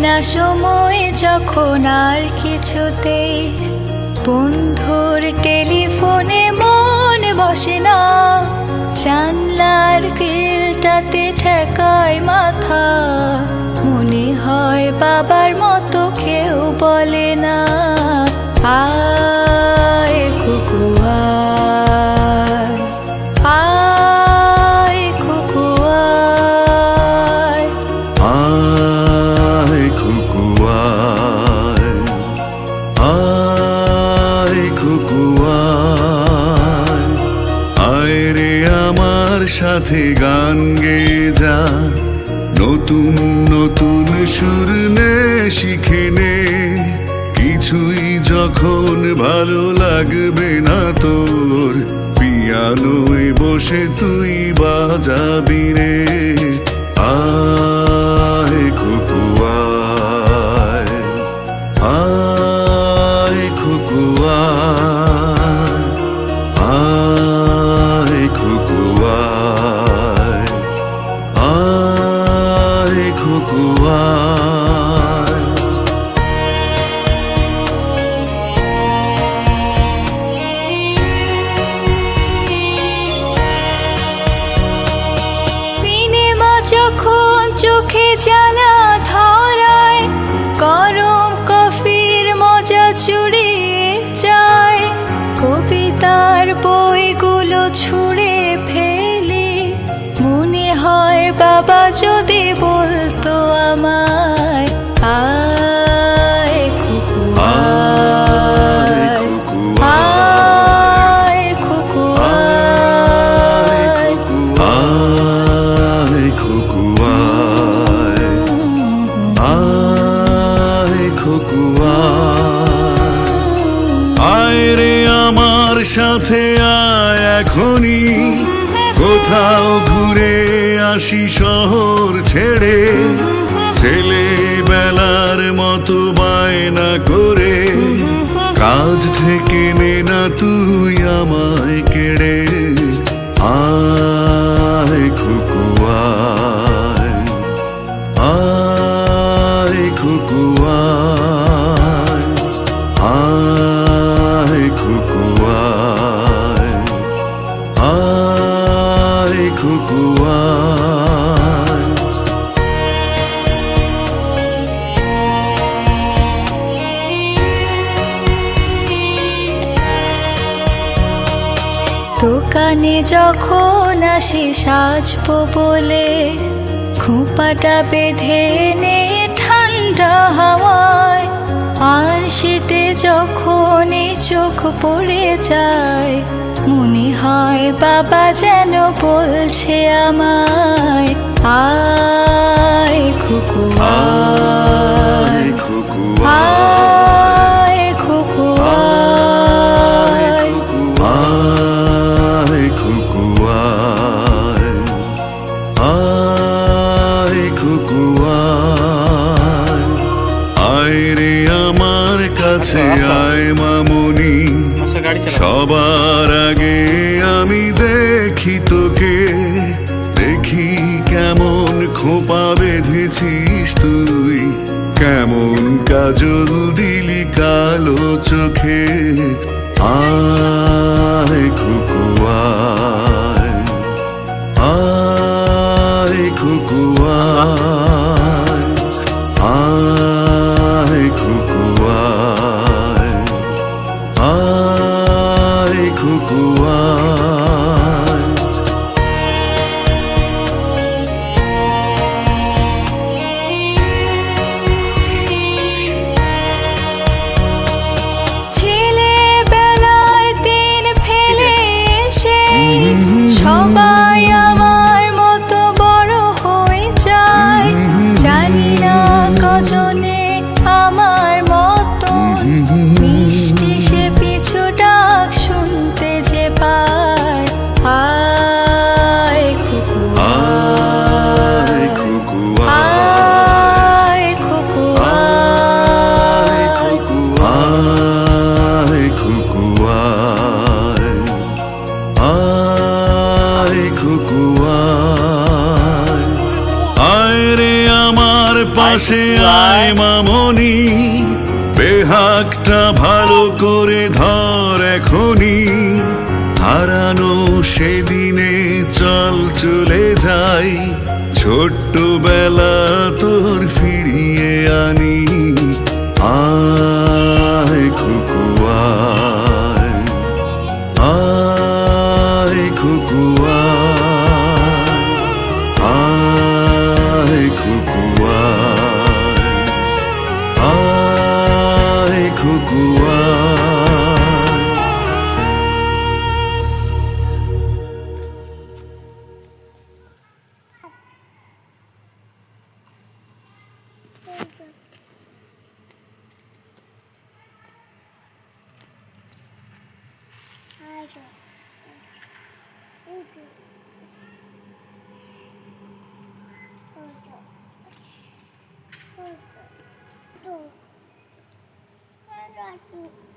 না সময় যখন আর কিছুতে বন্ধুর টেলিফোনে মন বসে না, জানলার গ্রিলটাতে ঠেকায় মাথা, মনে হয় বাবার মতো কেউ বলে না, আয় কুকু আয়, আয় কুকু আয়, আয় কুকু আয়, আয় কুকু আয়, আয় রে আমার সাথে গান গেয়ে যা, নতুন নতুন সুর নে শিখে নে, কিছুই যখন ভালো লাগবে না তোর, পিয়ানোয় বসে তুই বাজাবি রে, আয় কুকু আয়, আয় কুকু আয়, আয় কুকু আয়, আয় কুকু আয়। সিনেমা যখন চোখে জ্বালা ধরায়, গরম কফির মজা চুরিয়ে যায়, কবিতার বইগুলো ছুঁড়ে ফেলে, মনে হয় বাবা যদি বলতো আমায়, আয় কুকু আয়, আয় কুকু আয়, আয় কুকু আয়, আয় কুকু আয়, আয় রে আমার সাথে আয় এখনই, কোথাও ঘুরে আসি শহর ছেড়ে, ছেলেবেলার মতো বায়না করে, কাজ থেকে নে না তুই আমায় কেড়ে, আয় কুকু আয়, আয় কুকু আয়, আয় কুকু আয়, আয় কুকু আয়। দোকানে যখন আসি সাজবো বলে, খোঁপাটা বেঁধে নে ঠান্ডা হাওয়ায়, আর শীতে যখন এই চোখ পড়ে যায়, মনে হয় বাবা যেন বলছে আমায়, আয় কুকু আয়, কুকু আয় কুকু আয়, আয় কুকু আয়, আয় কুকু আয়, আয় রে আমার কাছে আয় মামুনি, সবার আগে আমি দেখি তোকে, দেখি কেমন খোপা বেঁধেছিস তুই, কেমন কাজল দিলি কালো চোখে, আয় কুকু আয়, আয় কুকু আয়, আয় কুকু আয়, আয় কুকু আয়। ছেলেবেলায় দিন ফেলে এসে পাশে আয় মামনি, বেহাগটা ভালো করে ধর এখনি। হারানো সেদিনে চল চলে যাই, ছোট্টবেলা তোর ফিরিয়ে আনি। আয় খুকু আয়, আয় খুকু আয়, আয় খুকু আয়, আয় খুকু আয়। Tuh.